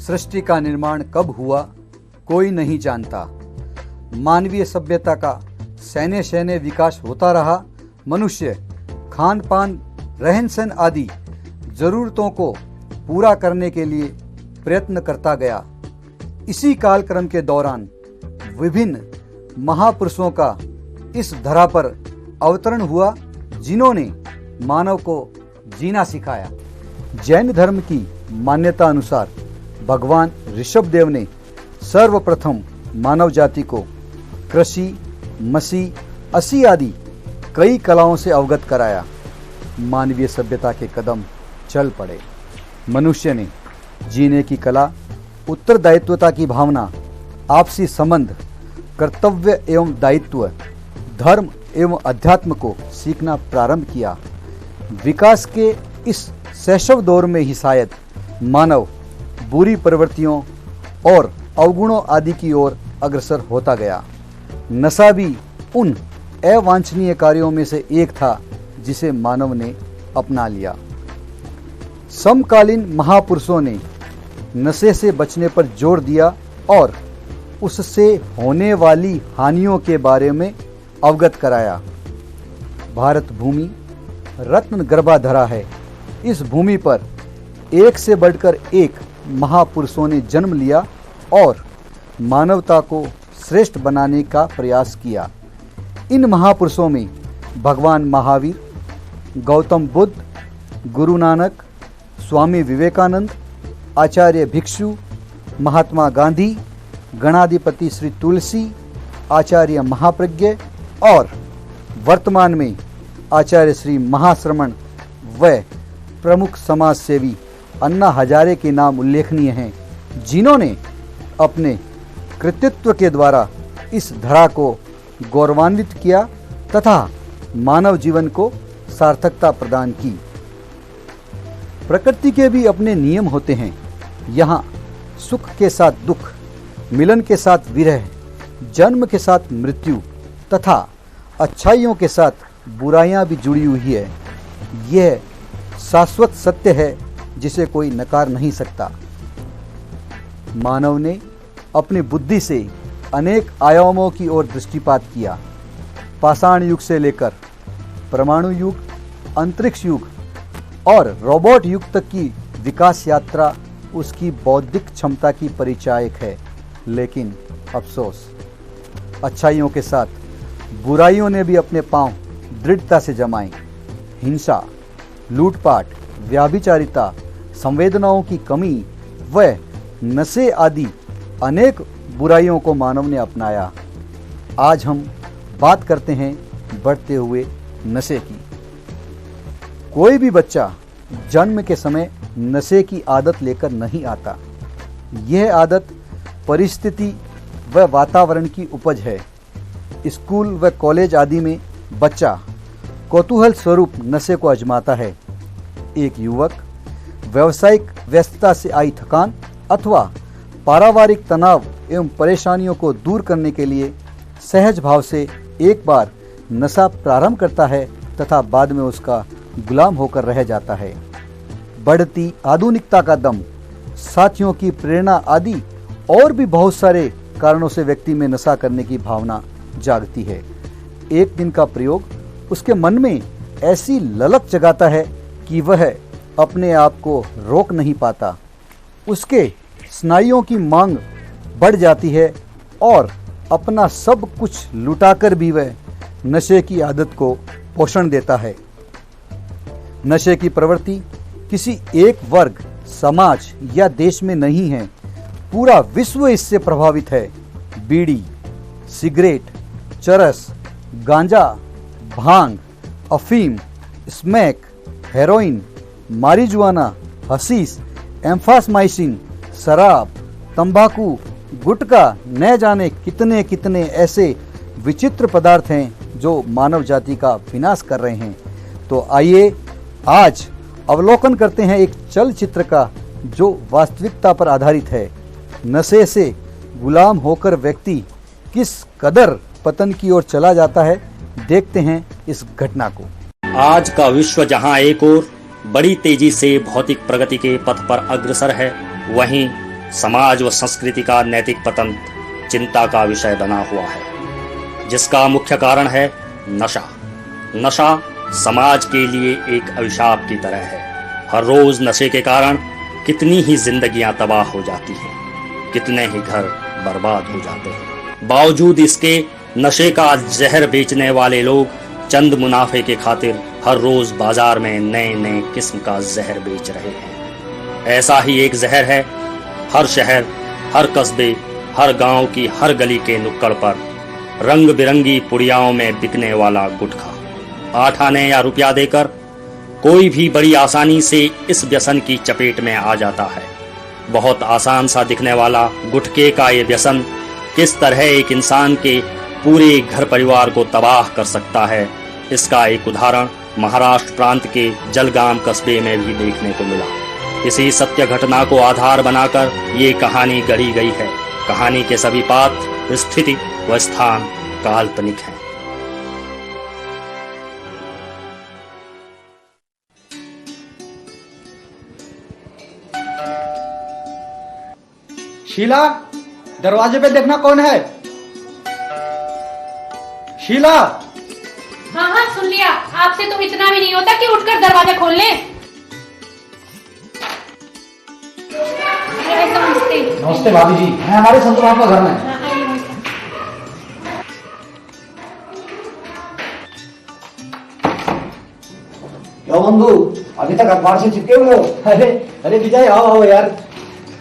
सृष्टि का निर्माण कब हुआ कोई नहीं जानता। मानवीय सभ्यता का सैन्य शैन्य विकास होता रहा। मनुष्य खान पान रहन सहन आदि जरूरतों को पूरा करने के लिए प्रयत्न करता गया। इसी कालक्रम के दौरान विभिन्न महापुरुषों का इस धरा पर अवतरण हुआ, जिन्होंने मानव को जीना सिखाया। जैन धर्म की मान्यता अनुसार भगवान ऋषभदेव ने सर्वप्रथम मानव जाति को कृषि, मसी, असी आदि कई कलाओं से अवगत कराया। मानवीय सभ्यता के कदम चल पड़े। मनुष्य ने जीने की कला, उत्तरदायित्वता की भावना, आपसी संबंध, कर्तव्य एवं दायित्व, धर्म एवं अध्यात्म को सीखना प्रारंभ किया। विकास के इस शैशव दौर में ही शायद मानव बुरी प्रवृत्तियों और अवगुणों आदि की ओर अग्रसर होता गया। नशा भी उन अवांछनीय कार्यों में से एक था जिसे मानव ने अपना लिया। समकालीन महापुरुषों ने नशे से बचने पर जोर दिया और उससे होने वाली हानियों के बारे में अवगत कराया। भारत भूमि रत्न गर्भा धरा है। इस भूमि पर एक से बढ़कर एक महापुरुषों ने जन्म लिया और मानवता को श्रेष्ठ बनाने का प्रयास किया। इन महापुरुषों में भगवान महावीर, गौतम बुद्ध, गुरु नानक, स्वामी विवेकानंद, आचार्य भिक्षु, महात्मा गांधी, गणाधिपति श्री तुलसी, आचार्य महाप्रज्ञ और वर्तमान में आचार्य श्री महाश्रमण व प्रमुख समाज सेवी अन्ना हजारे के नाम उल्लेखनीय हैं, जिन्होंने अपने कृतित्व के द्वारा इस धरा को गौरवान्वित किया तथा मानव जीवन को सार्थकता प्रदान की। प्रकृति के भी अपने नियम होते हैं। यहाँ सुख के साथ दुख, मिलन के साथ विरह, जन्म के साथ मृत्यु तथा अच्छाइयों के साथ बुराइयां भी जुड़ी हुई है। यह शाश्वत सत्य है जिसे कोई नकार नहीं सकता। मानव ने अपनी बुद्धि से अनेक आयामों की ओर दृष्टिपात किया। पाषाण युग से लेकर परमाणु युग, अंतरिक्ष युग और रोबोट युग तक की विकास यात्रा उसकी बौद्धिक क्षमता की परिचायक है। लेकिन अफसोस, अच्छाइयों के साथ बुराइयों ने भी अपने पांव दृढ़ता से जमाए। हिंसा, लूटपाट, व्याभिचारिता, संवेदनाओं की कमी व नशे आदि अनेक बुराइयों को मानव ने अपनाया। आज हम बात करते हैं बढ़ते हुए नशे की। कोई भी बच्चा जन्म के समय नशे की आदत लेकर नहीं आता। यह आदत परिस्थिति व वातावरण की उपज है। स्कूल व कॉलेज आदि में बच्चा कौतूहल स्वरूप नशे को आजमाता है। एक युवक व्यावसायिक व्यस्तता से आई थकान अथवा पारिवारिक तनाव एवं परेशानियों को दूर करने के लिए सहज भाव से एक बार नशा प्रारंभ करता है तथा बाद में उसका गुलाम होकर रह जाता है। बढ़ती आधुनिकता का दम, साथियों की प्रेरणा आदि और भी बहुत सारे कारणों से व्यक्ति में नशा करने की भावना जागती है। एक दिन का प्रयोग उसके मन में ऐसी ललक जगाता है कि वह अपने आप को रोक नहीं पाता। उसके स्नायुओं की मांग बढ़ जाती है और अपना सब कुछ लुटाकर भी वह नशे की आदत को पोषण देता है। नशे की प्रवृत्ति किसी एक वर्ग, समाज या देश में नहीं है, पूरा विश्व इससे प्रभावित है। बीड़ी, सिगरेट, चरस, गांजा, भांग, अफीम, स्मैक, हेरोइन, मारिजुआना, हशीश, एम्फासमाइसिन, शराब, तंबाकू, गुटखा, न जाने कितने कितने ऐसे विचित्र पदार्थ हैं जो मानव जाति का विनाश कर रहे हैं। तो आइए आज अवलोकन करते हैं एक चलचित्र का जो वास्तविकता पर आधारित है। नशे से गुलाम होकर व्यक्ति किस कदर पतन की ओर चला जाता है, देखते हैं इस घटना को। आज का विश्व जहां एक ओर बड़ी तेजी से भौतिक प्रगति के पथ पर अग्रसर है, वहीं समाज व संस्कृति का नैतिक पतन चिंता का विषय बना हुआ है, जिसका मुख्य कारण है नशा। नशा समाज के लिए एक अभिशाप की तरह है। हर रोज नशे के कारण कितनी ही जिंदगियां तबाह हो जाती हैं, कितने ही घर बर्बाद हो जाते हैं। बावजूद इसके नशे का जहर बेचने वाले लोग चंद मुनाफे के खातिर हर रोज बाजार में नए नए किस्म का जहर बेच रहे हैं। ऐसा ही एक जहर है हर शहर, हर कस्बे, हर गांव की हर गली के नुक्कड़ पर रंग बिरंगी पुड़ियाओं में बिकने वाला गुटखा। 8 आने या रुपया देकर कोई भी बड़ी आसानी से इस व्यसन की चपेट में आ जाता है। बहुत आसान सा दिखने वाला गुटखे का ये व्यसन किस तरह एक इंसान के पूरे घर परिवार को तबाह कर सकता है, इसका एक उदाहरण महाराष्ट्र प्रांत के जलगाम कस्बे में भी देखने को मिला। इसी सत्य घटना को आधार बनाकर ये कहानी गढ़ी गई है। कहानी के सभी पात्र, स्थिति व स्थान काल्पनिक हैं। शीला, दरवाजे पे देखना कौन है। शीला। हाँ हाँ सुन लिया। आपसे तो इतना भी नहीं होता कि उठकर दरवाजा खोल ले। नमस्ते। नमस्ते भाभी जी, मैं हमारे संत महात्मा घर में। हाँ, आइए। क्यों बंधु, अभी तक अखबार से चिपके हुए हो? अरे अरे विजय, आओ आओ यार।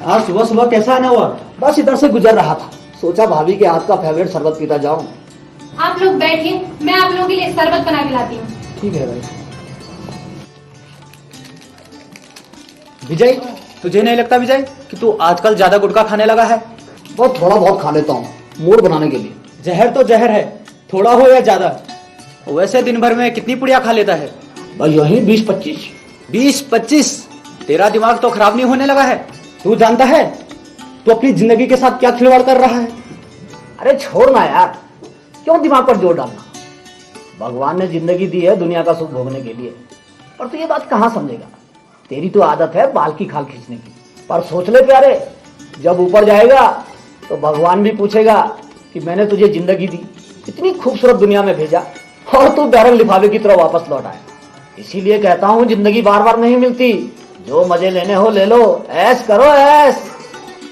आज सुबह सुबह कैसा आना हुआ? बस इधर से गुजर रहा था, सोचा भाभी के हाथ का फेवरेट शरबत पीता जाऊं। आप लोग बैठिए, मैं आप लोगों के लिए शरबत बना के लाती हूँ। ठीक है भाई। विजय, तुझे नहीं लगता विजय कि तू आजकल ज्यादा गुटखा खाने लगा है? बहुत थोड़ा बहुत खा लेता हूँ, मूड बनाने के लिए। जहर तो जहर है, थोड़ा हो या ज्यादा। वैसे दिन भर में कितनी पुड़िया खा लेता है? बस यही 20-25। 20-25? तेरा दिमाग तो खराब नहीं होने लगा है? तू जानता है तू अपनी जिंदगी के साथ क्या खिलवाड़ कर रहा है? अरे छोड़ ना यार, क्यों दिमाग पर जोर डालना। भगवान ने जिंदगी दी है दुनिया का सुख भोगने के लिए, पर तू ये बात कहाँ समझेगा। तेरी तो आदत है बाल की खाल खींचने की। पर सोच ले प्यारे, जब ऊपर जाएगा तो भगवान भी पूछेगा कि मैंने तुझे जिंदगी दी, इतनी खूबसूरत दुनिया में भेजा, और तू बैरल लिफाफे की तरह वापस लौट आया। इसीलिए कहता हूँ जिंदगी बार बार नहीं मिलती, जो मजे लेने हो ले लो, ऐश करो ऐश।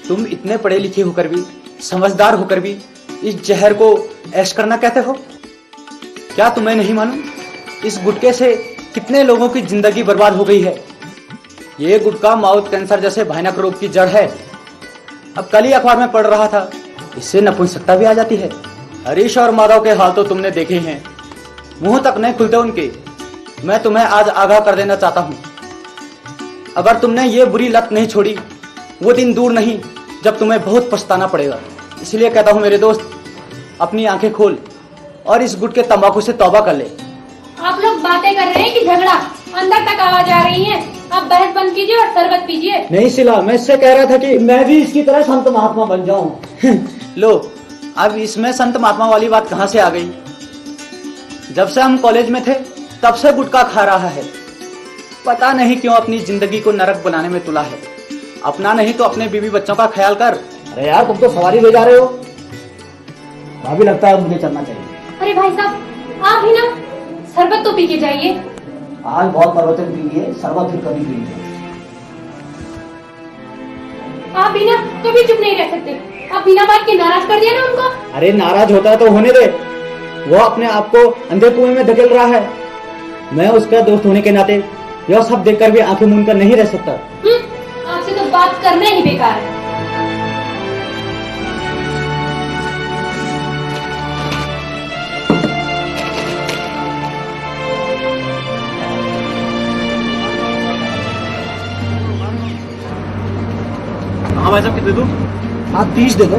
तुम इतने पढ़े लिखे होकर भी, समझदार होकर भी इस जहर को ऐश करना कहते हो? क्या तुम्हें नहीं मालूम इस गुटखे से कितने लोगों की जिंदगी बर्बाद हो गई है? ये गुटखा माउथ कैंसर जैसे भयानक रोग की जड़ है। अब कल ही अखबार में पढ़ रहा था, इससे नपुंसकता भी आ जाती है। हरीश और माधव के हाल तो तुमने देखे हैं, मुंह तक नहीं खुलते उनके। मैं तुम्हें आज आगाह कर देना चाहता हूँ, अगर तुमने ये बुरी लत नहीं छोड़ी, वो दिन दूर नहीं जब तुम्हें बहुत पछताना पड़ेगा। इसलिए कहता हूँ मेरे दोस्त, अपनी आंखें खोल और इस गुटखे तंबाकू से तौबा कर ले। आप लोग बातें कर रहे हैं कि झगड़ा, अंदर तक आवाज आ रही है। आप बहस बंद कीजिए और शरबत पीजिए। नहीं शिला, मैं इससे कह रहा था कि मैं भी इसकी तरह संत महात्मा बन जाऊं। लो, अब इसमें संत महात्मा वाली बात कहाँ से आ गई? जब से हम कॉलेज में थे तब से गुटखा खा रहा है। पता नहीं क्यों अपनी जिंदगी को नरक बनाने में तुला है। अपना नहीं तो अपने बीवी बच्चों का ख्याल कर। अरे यार, तुम तो सवारी ले जा रहे हो। भाभी लगता है मुझे चलना चाहिए। अरे भाई साहब, आप भी ना शरबत तो पी के जाइए। आज बहुत प्रवचन पी लिए, शरबत फिर कभी पी। आप भी ना कभी चुप नहीं रह सकते। आप बिना बात के नाराज कर दिया ना उनको। अरे नाराज होता है तो होने दे, वो अपने आप को अंधे कुएं में धकेल रहा है। मैं उसका दोस्त होने के नाते यह सब देखकर भी आंखें मूंद कर नहीं रह सकता। आपसे तो बात करना ही बेकार है। हाँ भाई साहब, कितने दूर? हाँ 30 दे दो।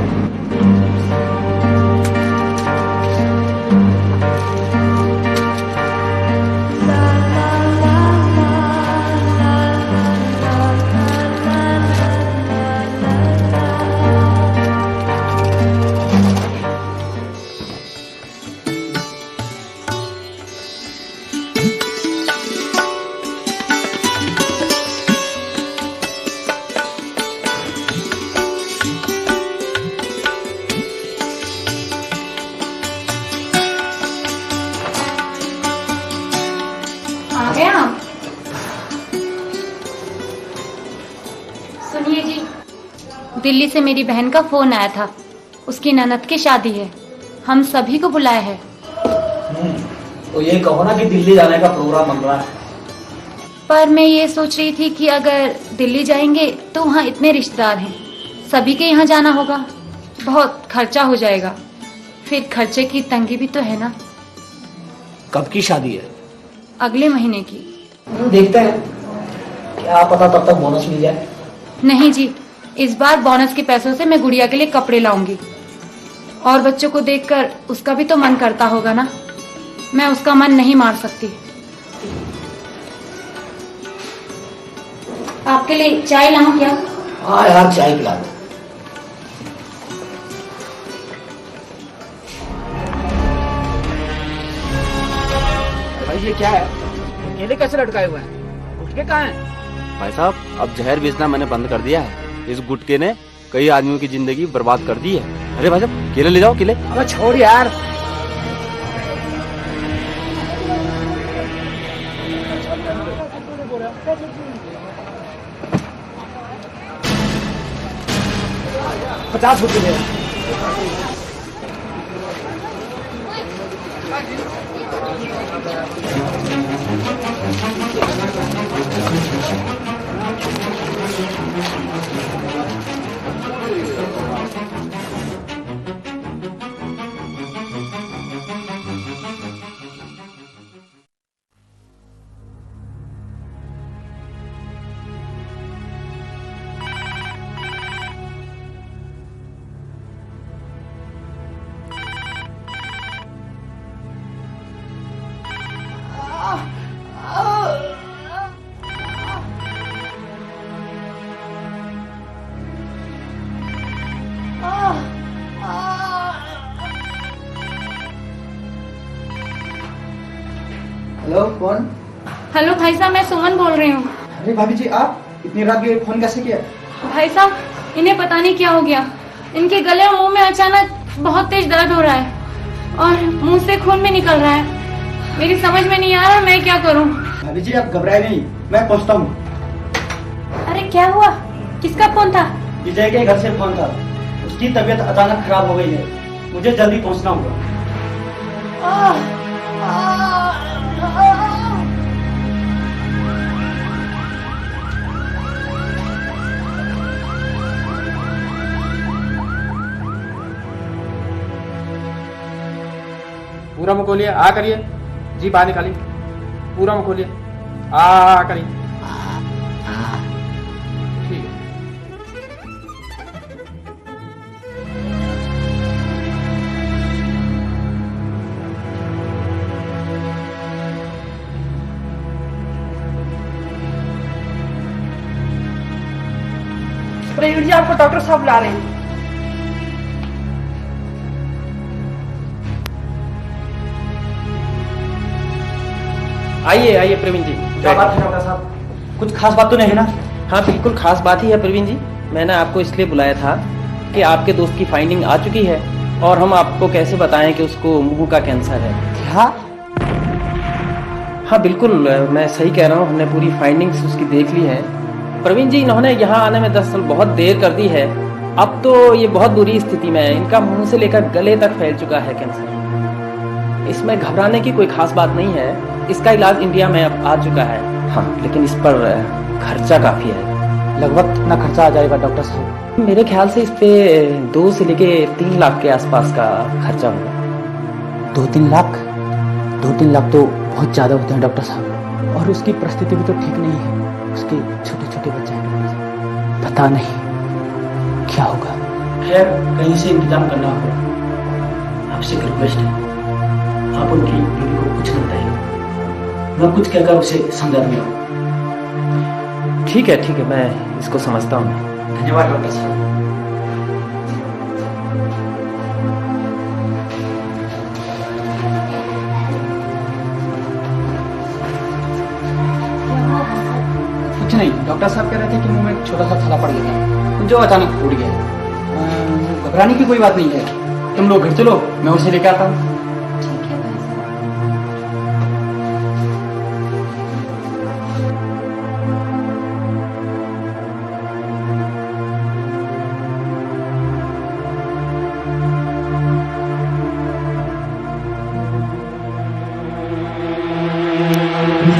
गए आप? सुनिए जी, दिल्ली से मेरी बहन का फोन आया था। उसकी ननद की शादी है, हम सभी को बुलाया है। तो ये कहो ना कि दिल्ली जाने का प्रोग्राम बन रहा है। पर मैं ये सोच रही थी कि अगर दिल्ली जाएंगे तो वहाँ इतने रिश्तेदार हैं, सभी के यहाँ जाना होगा, बहुत खर्चा हो जाएगा। फिर खर्चे की तंगी भी तो है ना। कब की शादी है? अगले महीने की। देखते हैं, क्या पता तब तक बोनस मिल जाए। नहीं जी, इस बार बोनस के पैसों से मैं गुड़िया के लिए कपड़े लाऊंगी। और बच्चों को देखकर उसका भी तो मन करता होगा ना, मैं उसका मन नहीं मार सकती। आपके लिए चाय लाऊं क्या? हाँ यार, चाय पिला दो। भाई ये क्या है? केले कैसे लटकाए हुए हैं? गुटके कहाँ हैं? भाई साहब, अब जहर बेचना मैंने बंद कर दिया है। इस गुटके ने कई आदमियों की जिंदगी बर्बाद कर दी है। अरे भाई साहब, केले ले जाओ, केले। अबे छोड़ यार। ₹50 दे। हेलो, कौन? हेलो भाई साहब, मैं सुमन बोल रही हूँ। अरे भाभी जी, आप इतनी रात के फोन कैसे किया? भाई साहब, इन्हें पता नहीं क्या हो गया, इनके गले और मुंह में अचानक बहुत तेज दर्द हो रहा है और मुंह से खून भी निकल रहा है। मेरी समझ में नहीं आ रहा मैं क्या करूँ। भाभी जी, आप घबराए नहीं, मैं पहुंचता हूँ। अरे क्या हुआ? किसका फोन था? विजय के घर से फोन था, उसकी तबीयत अचानक खराब हो गई है, मुझे जल्दी पहुंचना होगा। पूरा मुंह खोलिए, आ करिए जी, बाहर निकालिए। पूरा मुंह खोलिए, आ करिए। ठीक है। प्रवीण जी, आपको डॉक्टर साहब बुला रहे हैं। आइए आइए प्रवीण जी। क्या बात है डॉक्टर साहब? कुछ खास बात तो नहीं है ना? हाँ बिल्कुल खास बात ही है प्रवीण जी। मैंने आपको इसलिए बुलाया था कि आपके दोस्त की फाइंडिंग आ चुकी है और हम आपको कैसे बताएं कि उसको मुंह का कैंसर है। क्या? हाँ बिल्कुल, मैं सही कह रहा हूँ, हमने पूरी फाइंडिंग्स उसकी देख ली है। प्रवीण जी, इन्होंने यहाँ आने में दरअसल बहुत देर कर दी है। अब तो ये बहुत बुरी स्थिति में है, इनका मुंह से लेकर गले तक फैल चुका है कैंसर। इसमें घबराने की कोई खास बात नहीं है, इसका इलाज इंडिया में अब आ चुका है। हाँ, लेकिन इस पर खर्चा काफी है। लगभग कितना खर्चा आ जाएगा डॉक्टर साहब? मेरे ख्याल से इस पे 2 से लेके 3 लाख के आसपास का खर्चा होगा। 2-3 लाख? 2-3 लाख तो बहुत ज्यादा होते हैं डॉक्टर साहब, और उसकी परिस्थिति भी तो ठीक नहीं है, उसके छोटे छोटे बच्चे हैं, पता नहीं क्या होगा। खैर, कहीं से इंतजाम करना होगा। आपसे एक रिक्वेस्ट है, आप उनकी बीवी को कुछ न बताइए, मैं कुछ कहकर उसे समझा दूंगा। ठीक है, मैं इसको समझता हूँ। धन्यवाद डॉक्टर साहब। कुछ नहीं, डॉक्टर साहब कह रहे थे कि मुंह में छोटा सा थैला पड़ गया था जो अचानक फूट गया। घबराने की कोई बात नहीं है, तुम लोग घर चलो, मैं उसे लेकर आता हूँ। ठीक है भाई साहब। मम्मी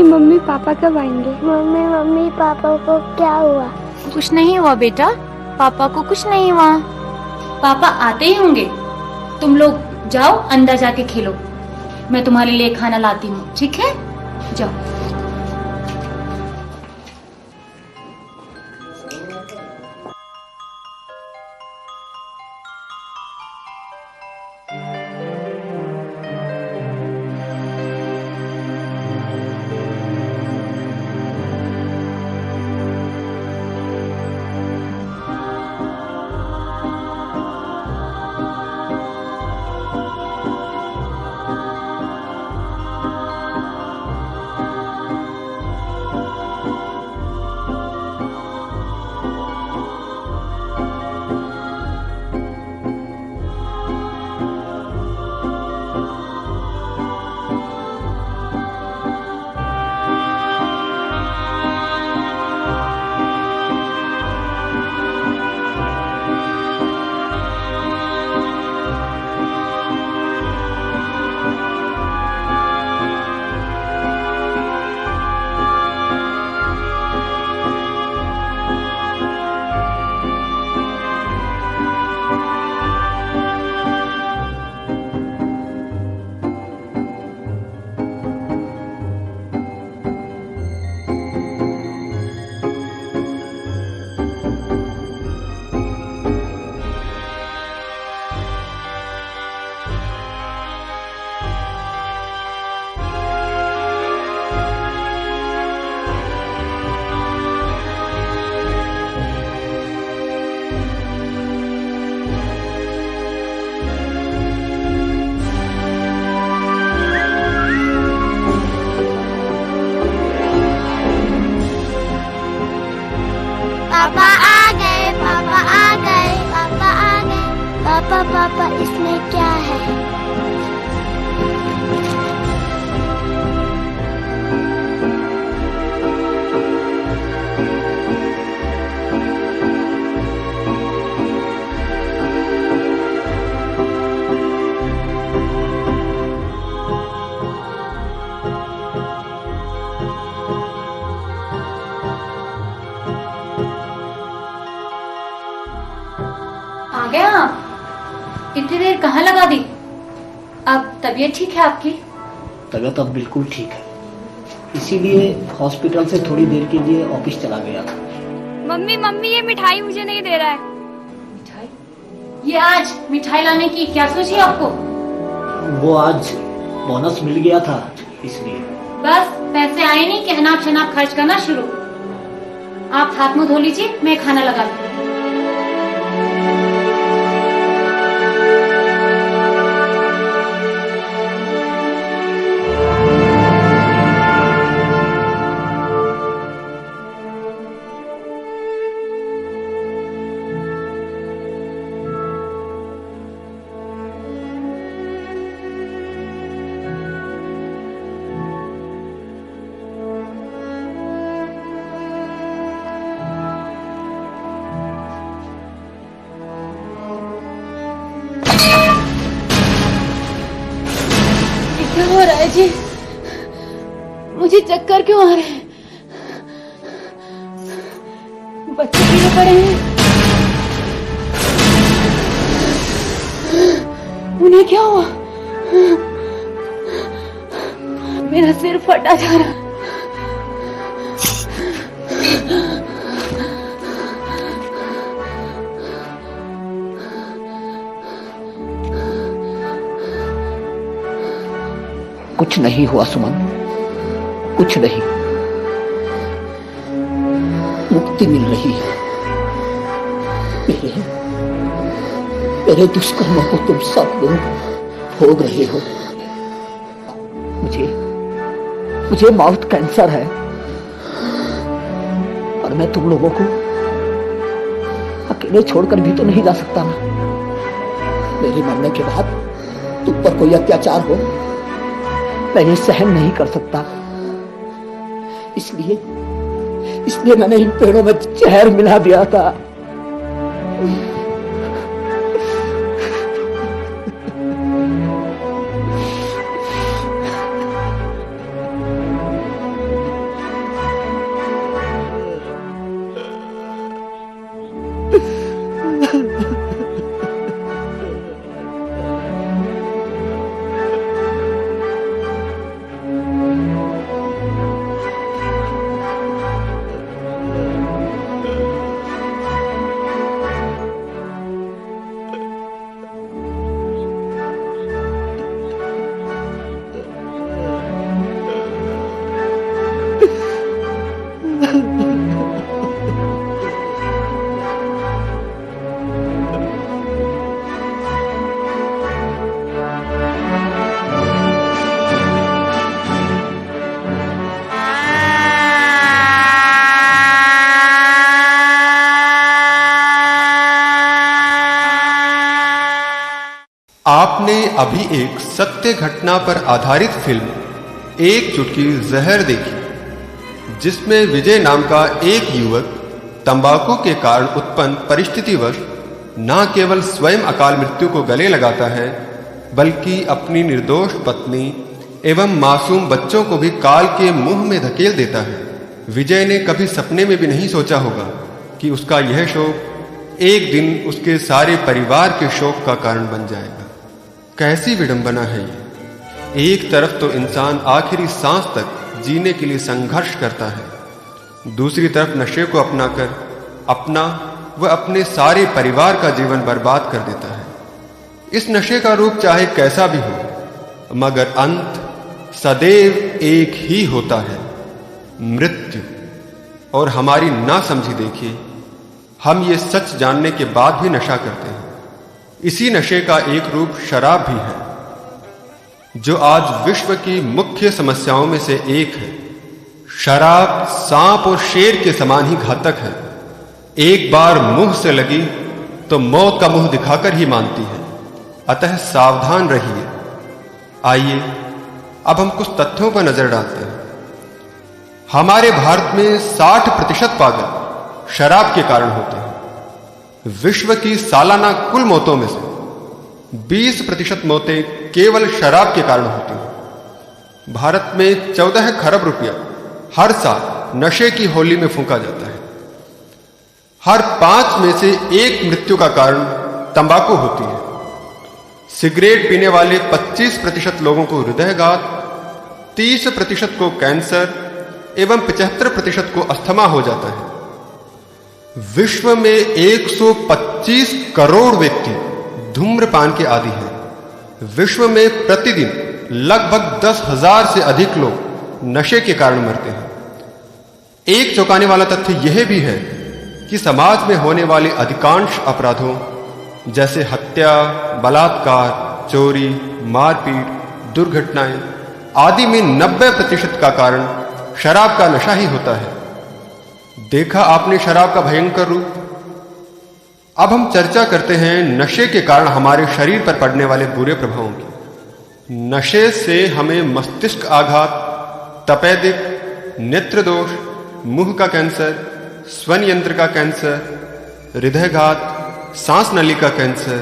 मम्मी पापा कब आएंगे? मम्मी मम्मी पापा को क्या हुआ? कुछ नहीं हुआ बेटा, पापा को कुछ नहीं हुआ। पापा आते ही होंगे। तुम लोग जाओ अंदर जाके खेलो, मैं तुम्हारे लिए खाना लाती हूँ, ठीक है? जाओ। पापा आ गए, पापा आ गए, पापा आ गए। पापा पापा इसमें क्या है? आ गए आप? इतनी देर कहाँ लगा दी? अब तबीयत ठीक है आपकी? तबीयत अब बिल्कुल ठीक है, इसीलिए हॉस्पिटल से थोड़ी देर के लिए ऑफिस चला गया था। मम्मी मम्मी ये मिठाई मुझे नहीं दे रहा है। मिठाई? ये आज मिठाई लाने की क्या सोची आपको? वो आज बोनस मिल गया था इसलिए। बस पैसे आए नहीं कि अनाप शनाप खर्च करना शुरू। आप हाथ मुंह धो लीजिए, मैं खाना लगा लूँ। क्या हो रहा है जी? मुझे चक्कर क्यों आ रहे हैं? बच्चे गिरे पड़े हैं। उन्हें क्या हुआ? मेरा सिर फटा जा रहा। कुछ नहीं हुआ सुमन, कुछ नहीं। मुक्ति मिल रही है। मेरे दुष्कर्मों को तुम सब लोग भोग रहे हो। मुझे माउथ कैंसर है और मैं तुम लोगों को अकेले छोड़कर भी तो नहीं जा सकता ना। मेरे मरने के बाद तुझ पर कोई अत्याचार हो, मैं ये सहन नहीं कर सकता। इसलिए मैंने इन पेड़ों में जहर मिला दिया था। आपने अभी एक सत्य घटना पर आधारित फिल्म एक चुटकी जहर देखी, जिसमें विजय नाम का एक युवक तंबाकू के कारण उत्पन्न परिस्थितिवश न केवल स्वयं अकाल मृत्यु को गले लगाता है, बल्कि अपनी निर्दोष पत्नी एवं मासूम बच्चों को भी काल के मुंह में धकेल देता है। विजय ने कभी सपने में भी नहीं सोचा होगा कि उसका यह शोक एक दिन उसके सारे परिवार के शोक का कारण बन जाएगा। कैसी विडंबना है ये। एक तरफ तो इंसान आखिरी सांस तक जीने के लिए संघर्ष करता है, दूसरी तरफ नशे को अपनाकर अपना व अपने सारे परिवार का जीवन बर्बाद कर देता है। इस नशे का रूप चाहे कैसा भी हो, मगर अंत सदैव एक ही होता है, मृत्यु। और हमारी नासमझी देखिए, हम ये सच जानने के बाद भी नशा करते हैं। इसी नशे का एक रूप शराब भी है, जो आज विश्व की मुख्य समस्याओं में से एक है। शराब सांप और शेर के समान ही घातक है। एक बार मुंह से लगी तो मौत का मुंह दिखाकर ही मानती है, अतः सावधान रहिए। आइए अब हम कुछ तथ्यों पर नजर डालते हैं। हमारे भारत में 60% पागल शराब के कारण होते हैं। विश्व की सालाना कुल मौतों में से 20% मौतें केवल शराब के कारण होती हैं। भारत में 14 खरब रुपया हर साल नशे की होली में फूंका जाता है। हर 5 में से 1 मृत्यु का कारण तंबाकू होती है। सिगरेट पीने वाले 25% लोगों को हृदयघात, 30% को कैंसर एवं 75% को अस्थमा हो जाता है। विश्व में 125 करोड़ व्यक्ति धूम्रपान के आदी हैं। विश्व में प्रतिदिन लगभग 10,000 से अधिक लोग नशे के कारण मरते हैं। एक चौंकाने वाला तथ्य यह भी है कि समाज में होने वाले अधिकांश अपराधों जैसे हत्या, बलात्कार, चोरी, मारपीट, दुर्घटनाएं आदि में 90% का कारण शराब का नशा ही होता है। देखा आपने शराब का भयंकर रूप। अब हम चर्चा करते हैं नशे के कारण हमारे शरीर पर पड़ने वाले बुरे प्रभावों की। नशे से हमें मस्तिष्क आघात, तपेदिक, नेत्र दोष, मुंह का कैंसर, स्वन यंत्र का कैंसर, हृदयघात, सांस नली का कैंसर,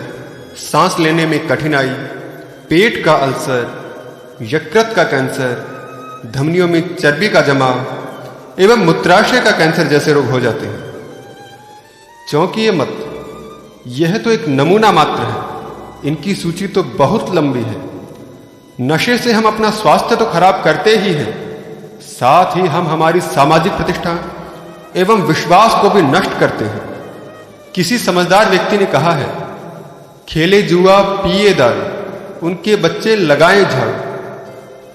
सांस लेने में कठिनाई, पेट का अल्सर, यकृत का कैंसर, धमनियों में चर्बी का जमाव एवं मूत्राशय का कैंसर जैसे रोग हो जाते हैं। चौंकिए मत, यह तो एक नमूना मात्र है। इनकी सूची तो बहुत लंबी है। नशे से हम अपना स्वास्थ्य तो खराब करते ही हैं, साथ ही हम हमारी सामाजिक प्रतिष्ठा एवं विश्वास को भी नष्ट करते हैं। किसी समझदार व्यक्ति ने कहा है, खेले जुआ, पिए दारू, उनके बच्चे लगाएं झाड़ू।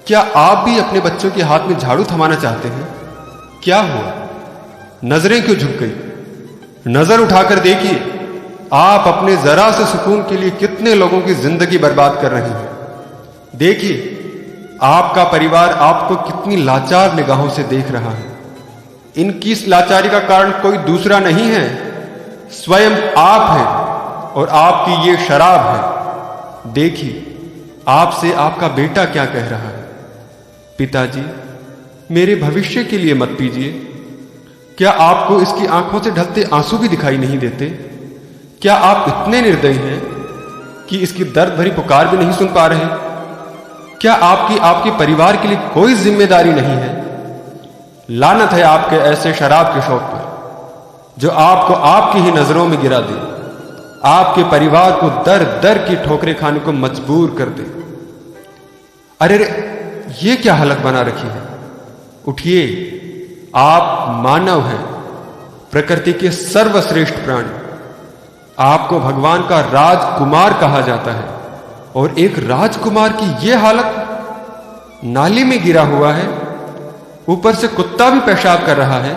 क्या आप भी अपने बच्चों के हाथ में झाड़ू थमाना चाहते हैं? क्या हुआ? नजरें क्यों झुक गई? नजर उठाकर देखिए, आप अपने जरा से सुकून के लिए कितने लोगों की जिंदगी बर्बाद कर रहे हैं। देखिए, आपका परिवार आपको कितनी लाचार निगाहों से देख रहा है। इनकी इस लाचारी का कारण कोई दूसरा नहीं है, स्वयं आप हैं और आपकी ये शराब है। देखिए, आपसे आपका बेटा क्या कह रहा है? पिताजी, मेरे भविष्य के लिए मत पीजिए। क्या आपको इसकी आंखों से ढलते आंसू भी दिखाई नहीं देते? क्या आप इतने निर्दयी हैं कि इसकी दर्द भरी पुकार भी नहीं सुन पा रहे? क्या आपके परिवार के लिए कोई जिम्मेदारी नहीं है? लानत है आपके ऐसे शराब के शौक पर, जो आपको आपकी ही नजरों में गिरा दे, आपके परिवार को दर दर की ठोकरें खाने को मजबूर कर दे। अरे ये क्या हालत बना रखी है? उठिए, आप मानव हैं, प्रकृति के सर्वश्रेष्ठ प्राणी। आपको भगवान का राजकुमार कहा जाता है, और एक राजकुमार की यह हालत, नाली में गिरा हुआ है, ऊपर से कुत्ता भी पेशाब कर रहा है।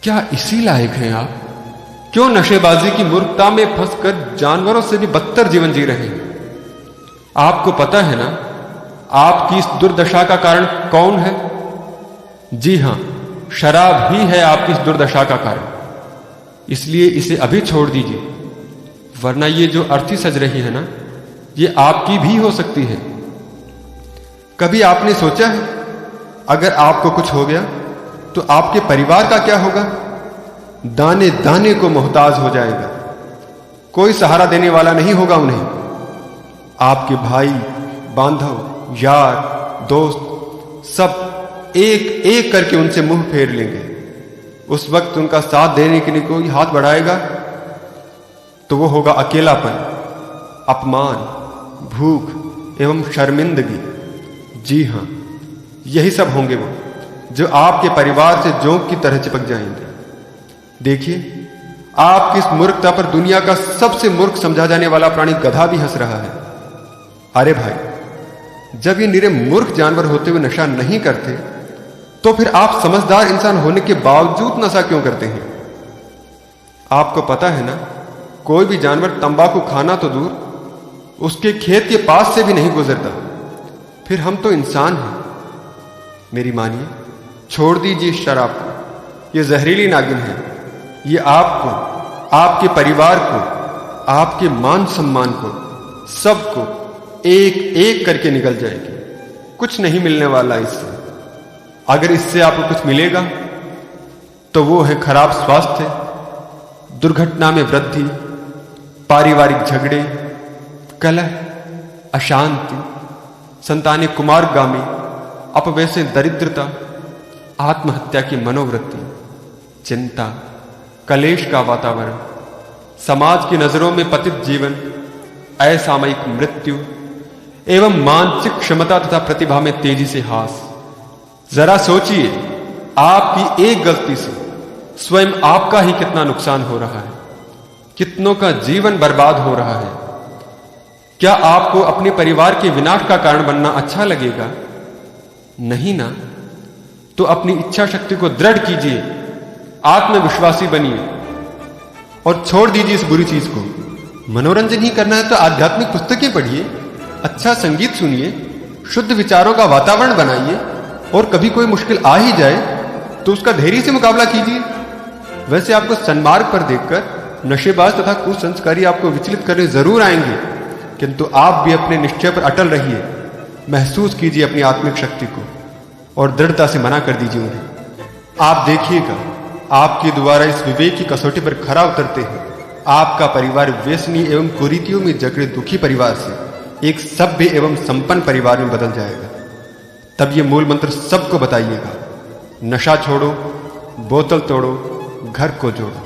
क्या इसी लायक हैं आप? क्यों नशेबाजी की मूर्खता में फंसकर जानवरों से भी बदतर जीवन जी रहे हैं? आपको पता है ना आपकी इस दुर्दशा का कारण कौन है? जी हां, शराब ही है आपकी इस दुर्दशा का कारण। इसलिए इसे अभी छोड़ दीजिए, वरना ये जो अर्थी सज रही है ना, ये आपकी भी हो सकती है। कभी आपने सोचा है अगर आपको कुछ हो गया तो आपके परिवार का क्या होगा? दाने दाने को मोहताज हो जाएगा, कोई सहारा देने वाला नहीं होगा उन्हें। आपके भाई, बांधव, यार, दोस्त सब एक एक करके उनसे मुंह फेर लेंगे। उस वक्त उनका साथ देने के लिए कोई हाथ बढ़ाएगा तो वो होगा अकेलापन, अपमान, भूख एवं शर्मिंदगी। जी हां, यही सब होंगे वो, जो आपके परिवार से जोंक की तरह चिपक जाएंगे। देखिए, आपकी इस मूर्खता पर दुनिया का सबसे मूर्ख समझा जाने वाला प्राणी गधा भी हंस रहा है। अरे भाई, जब ये निरे मूर्ख जानवर होते हुए नशा नहीं करते, तो फिर आप समझदार इंसान होने के बावजूद नशा क्यों करते हैं? आपको पता है ना, कोई भी जानवर तंबाकू खाना तो दूर, उसके खेत के पास से भी नहीं गुजरता। फिर हम तो इंसान हैं। मेरी मानिए, छोड़ दीजिए इस शराब को। ये जहरीली नागिन है। ये आपको, आपके परिवार को, आपके मान सम्मान को, सबको एक एक करके निगल जाएगी। कुछ नहीं मिलने वाला इससे। अगर इससे आपको कुछ मिलेगा तो वो है खराब स्वास्थ्य, दुर्घटना में वृद्धि, पारिवारिक झगड़े, कलह, अशांति, संतानें कुमार्गामी, अपव्यय से दरिद्रता, आत्महत्या की मनोवृत्ति, चिंता, कलेश का वातावरण, समाज की नजरों में पतित जीवन, असामयिक मृत्यु एवं मानसिक क्षमता तथा प्रतिभा में तेजी से ह्रास। जरा सोचिए, आपकी एक गलती से स्वयं आपका ही कितना नुकसान हो रहा है, कितनों का जीवन बर्बाद हो रहा है। क्या आपको अपने परिवार के विनाश का कारण बनना अच्छा लगेगा? नहीं ना? तो अपनी इच्छा शक्ति को दृढ़ कीजिए, आत्मविश्वासी बनिए और छोड़ दीजिए इस बुरी चीज को। मनोरंजन ही करना है तो आध्यात्मिक पुस्तकें पढ़िए, अच्छा संगीत सुनिए, शुद्ध विचारों का वातावरण बनाइए, और कभी कोई मुश्किल आ ही जाए तो उसका धैर्य से मुकाबला कीजिए। वैसे आपको सन्मार्ग पर देखकर नशेबाज तथा कुसंस्कारी आपको विचलित करने जरूर आएंगे, किंतु आप भी अपने निश्चय पर अटल रहिए। महसूस कीजिए अपनी आत्मिक शक्ति को और दृढ़ता से मना कर दीजिए उन्हें। आप देखिएगा, आपके द्वारा इस विवेक की कसौटी पर खरा उतरते हैं आपका परिवार व्यसनी एवं कुरीतियों में जकड़े दुखी परिवार से एक सभ्य एवं संपन्न परिवार में बदल जाएगा। तब ये मूल मंत्र सबको बताइएगा, नशा छोड़ो, बोतल तोड़ो, घर को जोड़ो।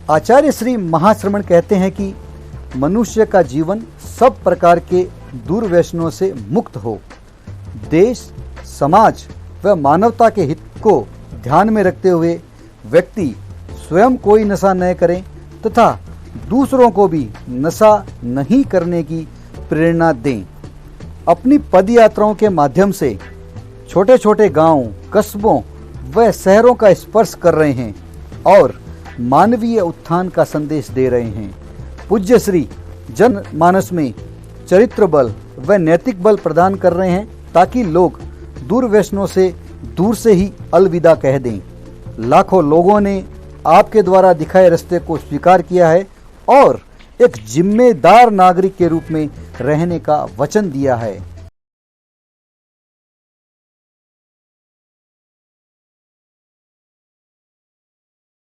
आचार्य श्री महाश्रमण कहते हैं कि मनुष्य का जीवन सब प्रकार के दुर्व्यसनों से मुक्त हो। देश, समाज व मानवता के हित को ध्यान में रखते हुए व्यक्ति स्वयं कोई नशा न करे तथा दूसरों को भी नशा नहीं करने की प्रेरणा दें। अपनी पद यात्राओं के माध्यम से छोटे छोटे गांव, कस्बों व शहरों का स्पर्श कर रहे हैं और मानवीय उत्थान का संदेश दे रहे हैं। पूज्य श्री जनमानस में चरित्र बल व नैतिक बल प्रदान कर रहे हैं ताकि लोग दुर्व्यसनों से दूर से ही अलविदा कह दें। लाखों लोगों ने आपके द्वारा दिखाए रास्ते को स्वीकार किया है और एक जिम्मेदार नागरिक के रूप में रहने का वचन दिया है।